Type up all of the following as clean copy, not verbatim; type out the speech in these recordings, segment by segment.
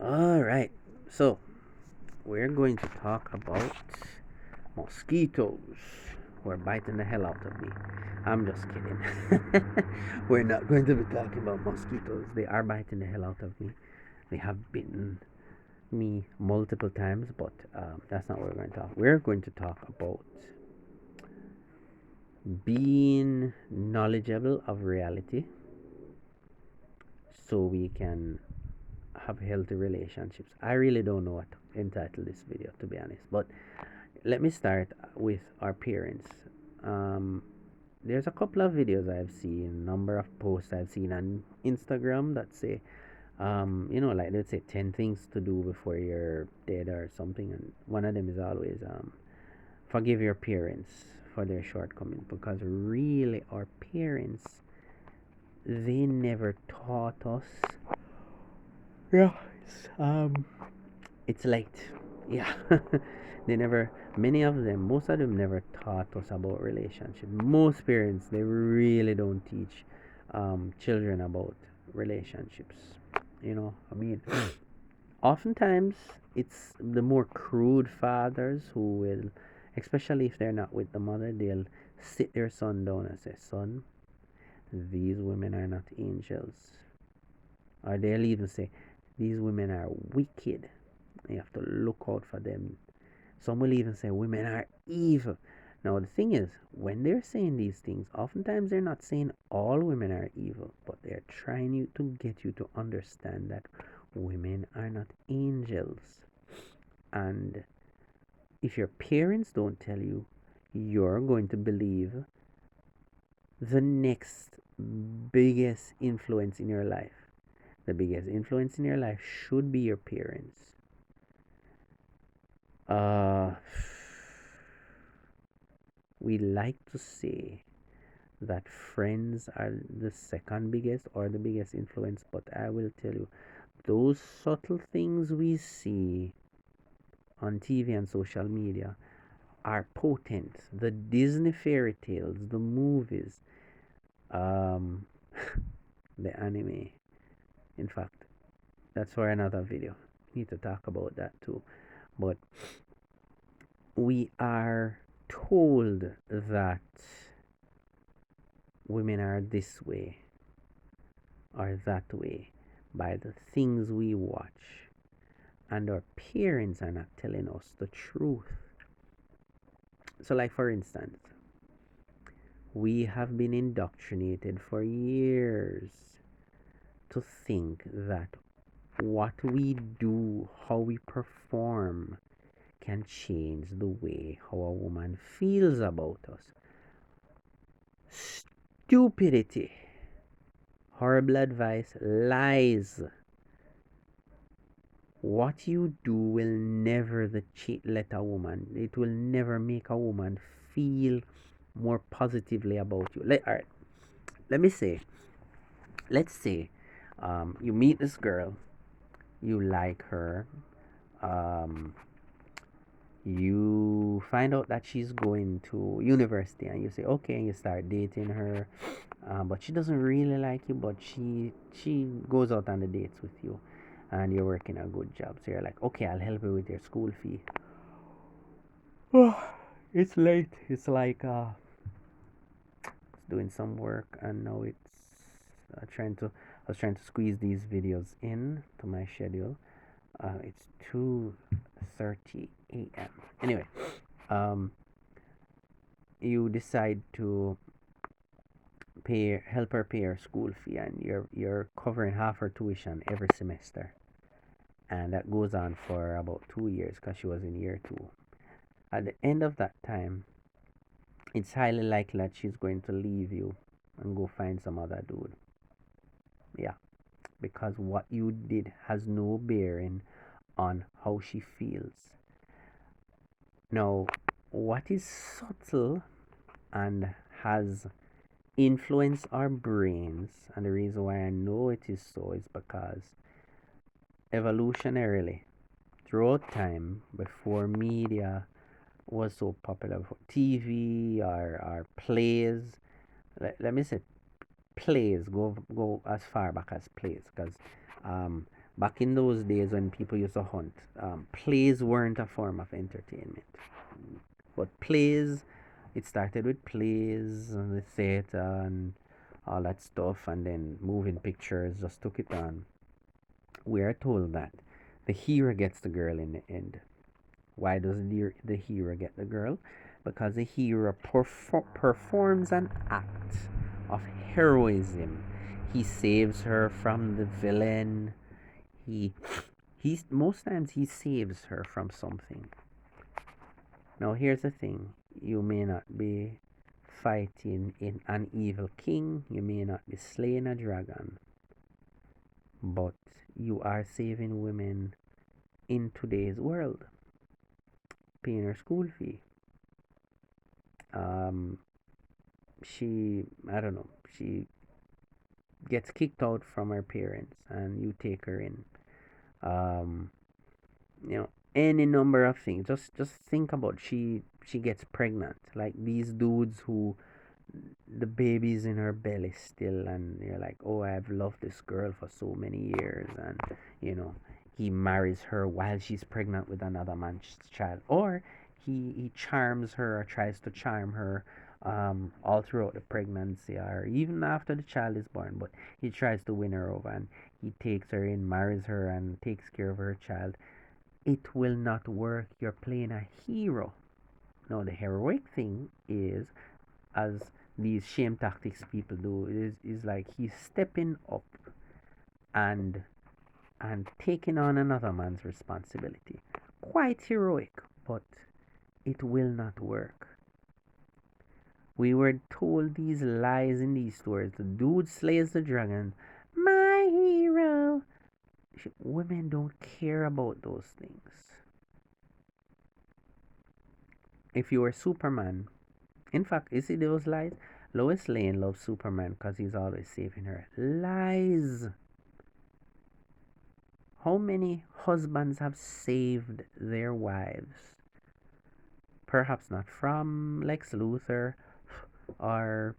All right. So, we're going to talk about mosquitoes who are biting the hell out of me. I'm just kidding. We're not going to be talking about mosquitoes. They are biting the hell out of me. They have bitten me multiple times, but that's not what we're going to talk. We're going to talk about being knowledgeable of reality so we can have healthy relationships. I really don't know what to entitle this video, to be honest, but let me start with our parents. Um, there's a couple of videos I've seen, number of posts I've seen on Instagram that say, like let's say 10 things to do before you're dead or something. And one of them is always, forgive your parents for their shortcomings, because really our parents, they never taught us. Yeah, it's late. Yeah. They never, many of them, most of them never taught us about relationship. Most parents, they really don't teach children about relationships. I mean, oftentimes it's the more crude fathers who will, especially if they're not with the mother, they'll sit their son down and say, son, these women are not angels. Or they'll even say, these women are wicked. You have to look out for them. Some will even say women are evil. Now, the thing is, when they're saying these things, oftentimes they're not saying all women are evil, but they're trying to get you to understand that women are not angels. And if your parents don't tell you, you're going to believe the next biggest influence in your life. The biggest influence in your life should be your parents. Uh, we like to say that friends are the second biggest or the biggest influence, but I will tell you, those subtle things we see on TV and social media are potent. The Disney fairy tales, the movies, um, the anime. In fact, that's for another video. Need to talk about that too. But we are told that women are this way or that way by the things we watch, and our parents are not telling us the truth. So, like for instance, we have been indoctrinated for years to think that what we do, how we perform, can change the way how a woman feels about us. Stupidity, horrible advice, lies. What you do will never let a woman, it will never make a woman feel more positively about you. All right, let me say, let's say you meet this girl, you like her, um, you find out that she's going to university, and you say okay, and you start dating her, but she doesn't really like you, but she goes out on the dates with you, and you're working a good job, so you're like, okay, I'll help you with your school fee. It's late. It's like doing some work, and now it's trying to. I was trying to squeeze these videos in to my schedule. It's 2:30 a.m. Anyway, um, you decide to help her pay her school fee, and you're covering half her tuition every semester, and that goes on for about 2 years because she was in year two. At the end of that time, it's highly likely that she's going to leave you and go find some other dude. Yeah, because what you did has no bearing on how she feels. Now, what is subtle and has influenced our brains, and the reason why I know it is so is because evolutionarily, throughout time, before media was so popular, before TV or plays, let me say plays, go as far back as plays, because Back in those days when people used to hunt, plays weren't a form of entertainment. But plays, it started with plays and the theater and all that stuff, and then moving pictures just took it on. We are told that the hero gets the girl in the end. Why does the hero get the girl? Because the hero performs an act of heroism. He saves her from the villain. He he's most times he saves her from something. Now here's the thing. You may not be fighting in an evil king, you may not be slaying a dragon, but you are saving women in today's world, paying her school fee. Um, I don't know, she gets kicked out from her parents and you take her in. Um, you know, any number of things. Just think about she gets pregnant. Like these dudes who the baby's in her belly still and you're like, oh, I've loved this girl for so many years, and you know he marries her while she's pregnant with another man's child, or he charms her or tries to charm her all throughout the pregnancy or even after the child is born, but he tries to win her over and he takes her in, marries her, and takes care of her child. It will not work. You're playing a hero. Now the heroic thing is, as these shame tactics people do, is like he's stepping up and taking on another man's responsibility. Quite heroic, but it will not work. We were told these lies in these stories. The dude slays the dragon, my hero. Women don't care about those things. If you were Superman, in fact, you see those lies? Lois Lane loves Superman because he's always saving her. Lies. How many husbands have saved their wives? Perhaps not from Lex Luthor or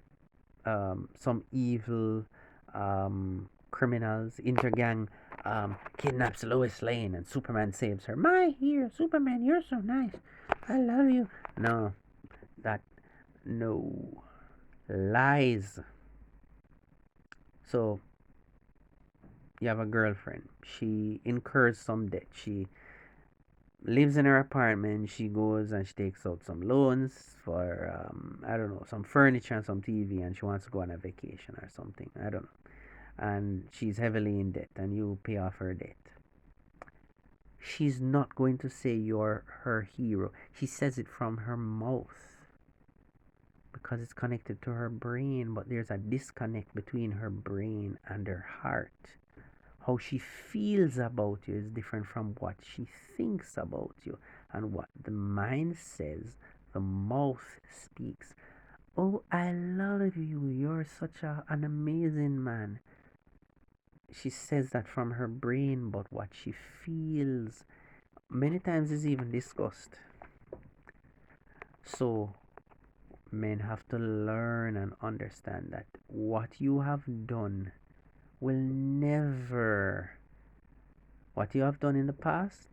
some evil criminals, intergang kidnaps Lois Lane and Superman saves her. My hero, Superman, you're so nice. I love you. No, that, no. Lies. So, you have a girlfriend. She incurs some debt. She lives in her apartment. She goes and she takes out some loans for I don't know, some furniture and some TV, and she wants to go on a vacation or something. I don't know. And she's heavily in debt, and you pay off her debt. She's not going to say you're her hero. She says it from her mouth because it's connected to her brain, but there's a disconnect between her brain and her heart. How she feels about you is different from what she thinks about you. And what the mind says, the mouth speaks. Oh, I love you. You're such an amazing man. She says that from her brain, but what she feels many times is even discussed. So, men have to learn and understand that what you have done will never, what you have done in the past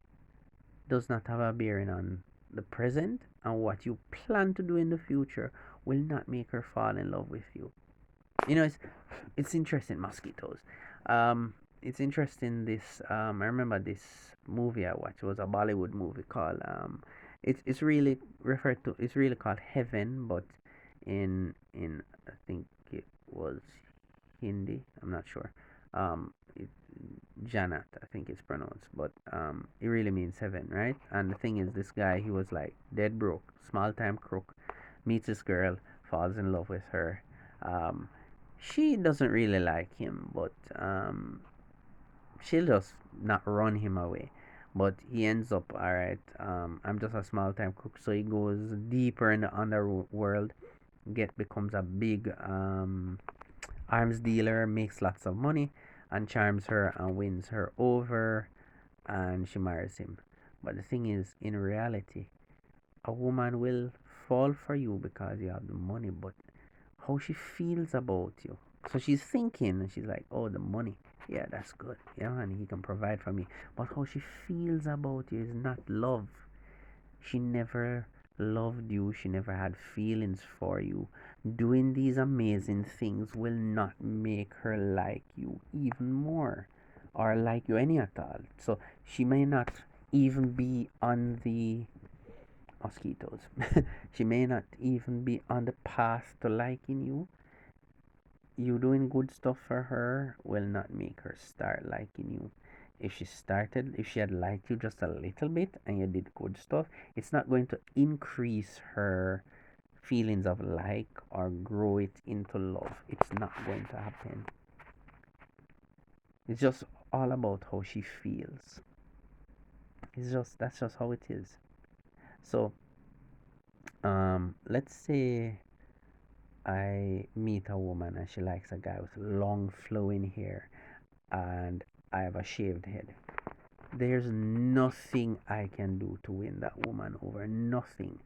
does not have a bearing on the present, and what you plan to do in the future will not make her fall in love with you. You know, it's interesting, mosquitoes. It's interesting. This I remember this movie I watched. It was a Bollywood movie called it's really referred to. It's really called Heaven, but in I think it was Hindi. I'm not sure. It, Janat, I think it's pronounced, but it really means heaven, right? And the thing is, this guy, he was like dead broke, small time crook, meets this girl, falls in love with her. Um, she doesn't really like him, but she'll just not run him away. But he ends up, all right. I'm just a small time crook, so he goes deeper in the underworld, becomes a big arms dealer, makes lots of money, and charms her and wins her over, and she marries him. But the thing is, in reality, a woman will fall for you because you have the money, but how she feels about you. So she's thinking, and she's like, oh, the money. Yeah, that's good. Yeah, and he can provide for me. But how she feels about you is not love. She never loved you. She never had feelings for you. Doing these amazing things will not make her like you even more or like you any at all. So she may not even be on the mosquitoes. She may not even be on the path to liking you. You doing good stuff for her will not make her start liking you. If she had liked you just a little bit and you did good stuff, it's not going to increase her feelings of like or grow it into love. It's not going to happen. It's just all about how she feels. That's just how it is. So, let's say I meet a woman and she likes a guy with long flowing hair and I have a shaved head. There's nothing I can do to win that woman over. Nothing.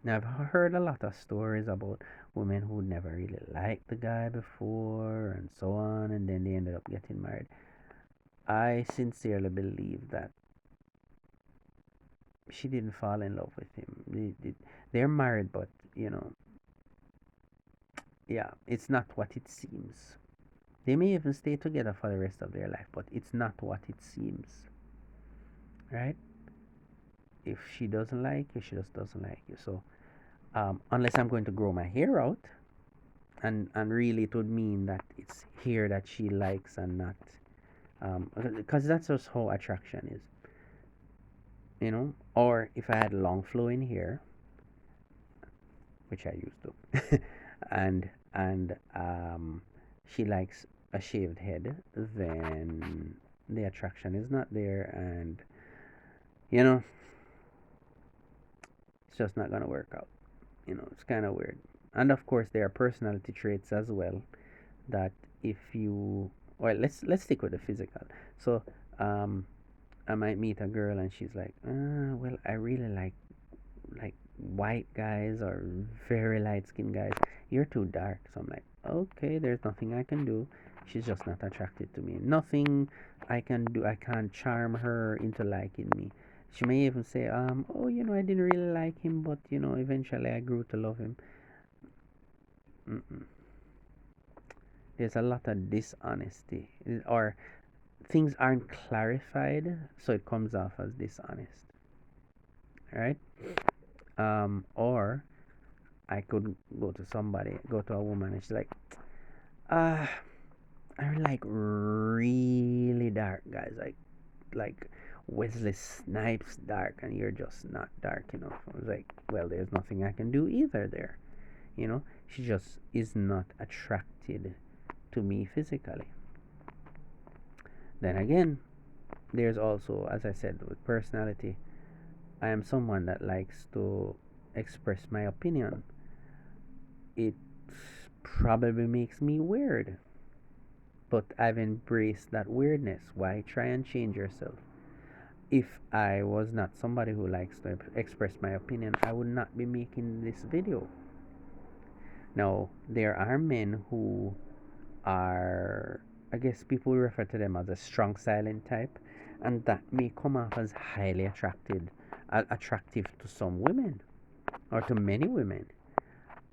Now, I've heard a lot of stories about women who never really liked the guy before and so on, and then they ended up getting married. I sincerely believe that she didn't fall in love with him. They're married, but yeah, it's not what it seems. They may even stay together for the rest of their life, but it's not what it seems, right? If she doesn't like you, she just doesn't like you. So, unless I'm going to grow my hair out, and really it would mean that it's hair that she likes and not, because that's just how attraction is, Or if I had long flowing hair, which I used to, and she likes a shaved head, then the attraction is not there, and you know it's just not gonna work out. It's kind of weird. And of course, there are personality traits as well that if you well, let's stick with the physical. So, um, I might meet a girl and she's like, well, I really like white guys or very light skinned guys. You're too dark. So I'm like, okay, there's nothing I can do. She's just not attracted to me. Nothing I can do. I can't charm her into liking me. She may even say, oh, I didn't really like him, but eventually I grew to love him. Mm-mm. There's a lot of dishonesty, or things aren't clarified, so it comes off as dishonest, right? Or I could go to a woman, and she's like, ah, I like really dark guys, like Wesley Snipes dark, and you're just not dark enough. I was like, well, there's nothing I can do either there. She just is not attracted to me physically. Then again, there's also, as I said, with personality, I am someone that likes to express my opinion. It probably makes me weird, but I've embraced that weirdness. Why try and change yourself? If I was not somebody who likes to express my opinion, I would not be making this video. Now, there are men who are, I guess people refer to them as a strong silent type, and that may come off as highly attractive to some women or to many women.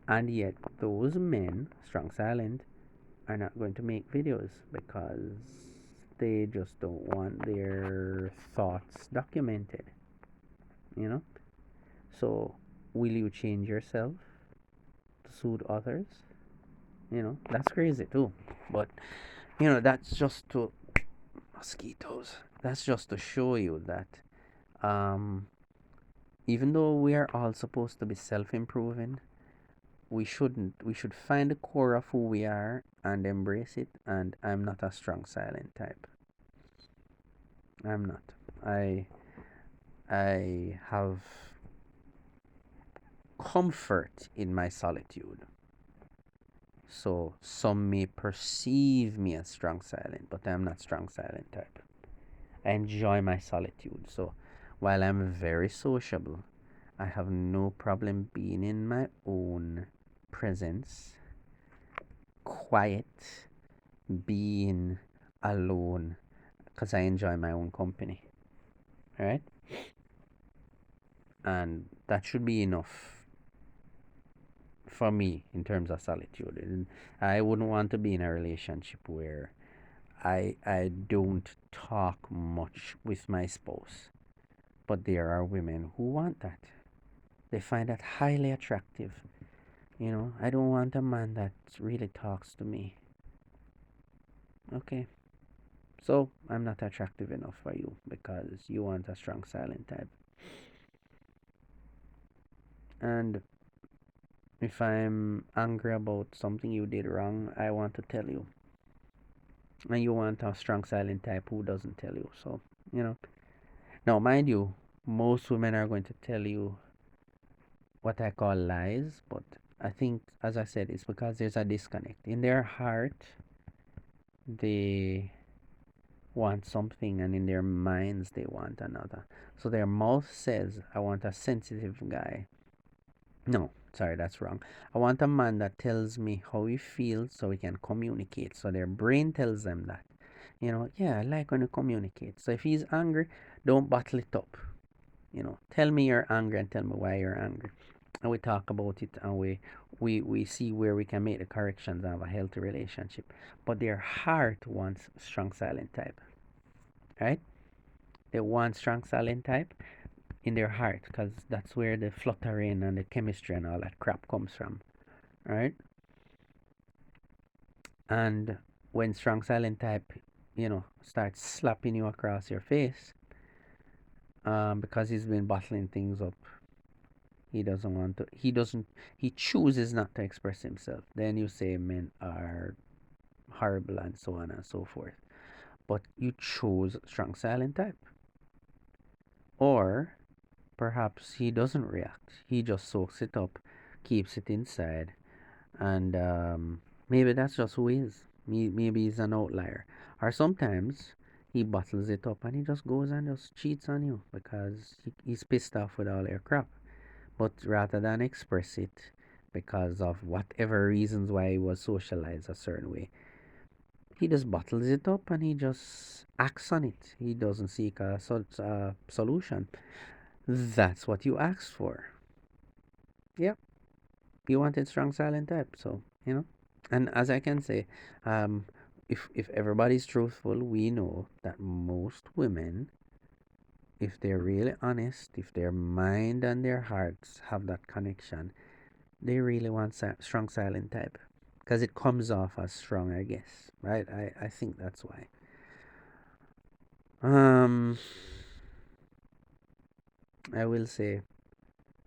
And yet, those men, strong silent, are not going to make videos because they just don't want their thoughts documented, you know? So, will you change yourself to suit others? That's crazy too. But, that's just to mosquitoes. That's just to show you that um, even though we are all supposed to be self improving, we shouldn't. We should find the core of who we are and embrace it. And I'm not a strong silent type. I'm not. I I have comfort in my solitude. So some may perceive me as strong silent, but I'm not strong silent type. I enjoy my solitude. So while I'm very sociable, I have no problem being in my own presence quiet, being alone, because I enjoy my own company, right? And that should be enough for me in terms of solitude. And I wouldn't want to be in a relationship where I don't talk much with my spouse. But there are women who want that. They find that highly attractive. I don't want a man that really talks to me. Okay. So I'm not attractive enough for you because you want a strong silent type. And if I'm angry about something you did wrong, I want to tell you. And you want a strong silent type who doesn't tell you. So, you know. Now, mind you, most women are going to tell you what I call lies, but I think, as I said, it's because there's a disconnect. In their heart, they want something, and in their minds, they want another. So their mouth says, I want a sensitive guy. No, sorry, that's wrong. I want a man that tells me how he feels so we can communicate. So their brain tells them that. Yeah, I like when you communicate. So if he's angry, don't bottle it up. Tell me you're angry and tell me why you're angry. And we talk about it, and we see where we can make the corrections and have a healthy relationship. But their heart wants strong silent type, right? They want strong silent type in their heart because that's where the fluttering and the chemistry and all that crap comes from, right? And when strong silent type, starts slapping you across your face, because he's been bottling things up, he doesn't want to. He chooses not to express himself. Then you say men are horrible and so on and so forth. But you chose strong silent type. Or perhaps he doesn't react. He just soaks it up, keeps it inside, and maybe that's just who he is. Maybe he's an outlier. Or sometimes he bottles it up and he just goes and just cheats on you because he's pissed off with all your crap. But rather than express it because of whatever reasons why he was socialized a certain way, he just bottles it up and he just acts on it. He doesn't seek a solution. That's what you asked for. Yep, you wanted strong silent type, so And as I can say, um, if everybody's truthful, we know that most women, if they're really honest, if their mind and their hearts have that connection, they really want strong silent type because it comes off as strong, I guess, right? I think that's why. Um, I will say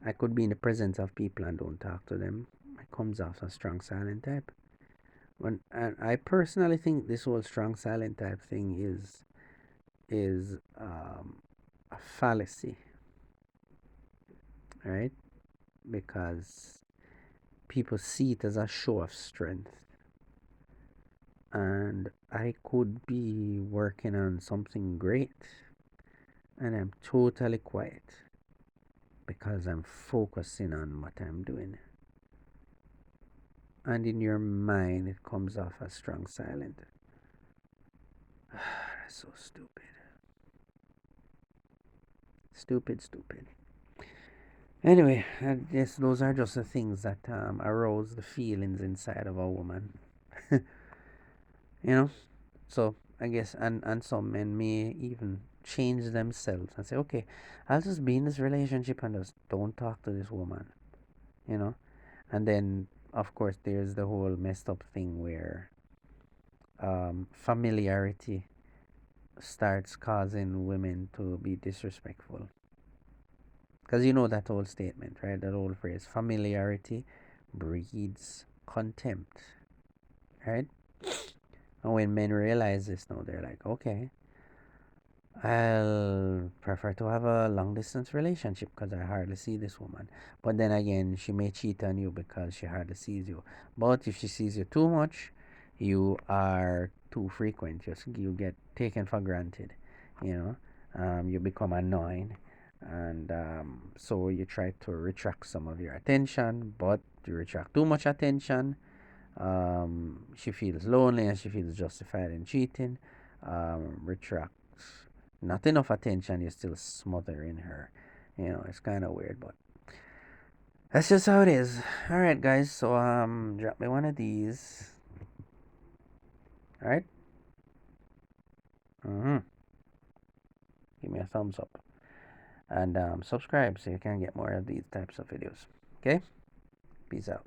I could be in the presence of people and don't talk to them. It comes off as strong silent type. And I personally think this whole strong silent type thing is a fallacy, right? Because people see it as a show of strength. And I could be working on something great and I'm totally quiet because I'm focusing on what I'm doing. And in your mind, it comes off as strong silent. That's so stupid. Stupid. Anyway, I guess those are just the things that arouse the feelings inside of a woman. you know? So I guess, and some men may even change themselves and say, okay, I'll just be in this relationship and just don't talk to this woman, you know? And then, of course, there's the whole messed up thing where familiarity starts causing women to be disrespectful. Because you know that whole statement, right? That old phrase, familiarity breeds contempt, right? And when men realize this now, they're like, okay, I'll prefer to have a long distance relationship because I hardly see this woman. But then again, she may cheat on you because she hardly sees you. But if she sees you too much, you are too frequent. You get taken for granted, you know. You become annoying, and so you try to retract some of your attention, but you retract too much attention, She feels lonely and she feels justified in cheating. Retracts. Not enough attention, you're still smothering her. It's kind of weird, but that's just how it is. All right, guys. So drop me one of these. All right. Mm-hmm. Give me a thumbs up and subscribe so you can get more of these types of videos. Okay. Peace out.